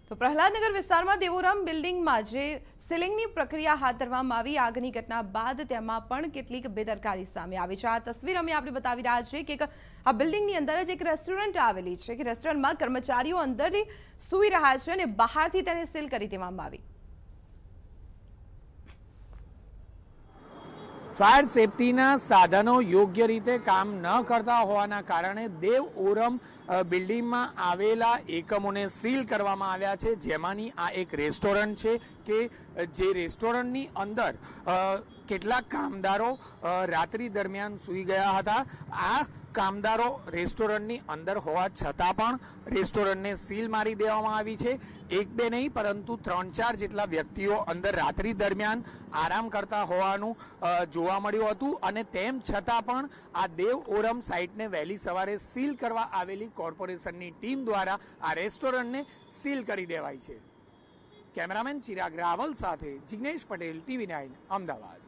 તો પ્રહલાદનગર વિસ્તારમાં દેવોરામ બિલ્ડિંગમાં જે સીલિંગની પ્રક્રિયા હાથ ધરવામાં આવી આગની ઘટના બાદ તેમાં પણ કેટલીક બેદરકારી સામે આવી છે। આ તસવીર અમે આપણે બતાવી રહ્યા છીએ કે આ બિલ્ડિંગની અંદર જ એક રેસ્ટોરન્ટ આવેલી છે કે રેસ્ટોરન્ટમાં કર્મચારીઓ અંદરથી સૂઈ રહ્યા છે અને બહારથી તેને સીલ કરી દેવામાં આવી। ફાયર સેફટીના સાધનો યોગ્ય રીતે કામ ન કરતા હોવાના કારણે દેવઓરમ બિલ્ડિંગમાં આવેલા એકમોને સીલ કરવામાં આવ્યા છે, જેમાંની આ એક રેસ્ટોરન્ટ છે કે જે રેસ્ટોરન્ટની અંદર કેટલાક કામદારો રાત્રિ દરમિયાન સૂઈ ગયા હતા। આ કામદારો રેસ્ટોરન્ટની અંદર હોવા છતાં પણ રેસ્ટોરન્ટને સીલ મારી દેવામાં આવી છે। એક બે નહીં પરંતુ 3-4 જેટલા વ્યક્તિઓ અંદર રાત્રિ દરમિયાન આરામ કરતા હોવાનું જોવા મળ્યું હતું અને તેમ છતાં પણ આ દેવઓરમ સાઇટને વહેલી સવારે સીલ કરવા આવેલી કોર્પોરેશનની ટીમ દ્વારા આ રેસ્ટોરન્ટને સીલ કરી દેવાય છે। કેમેરામેન ચિરાગ રાવલ સાથે જિગ્નેશ પટેલ, TV9 અમદાવાદ।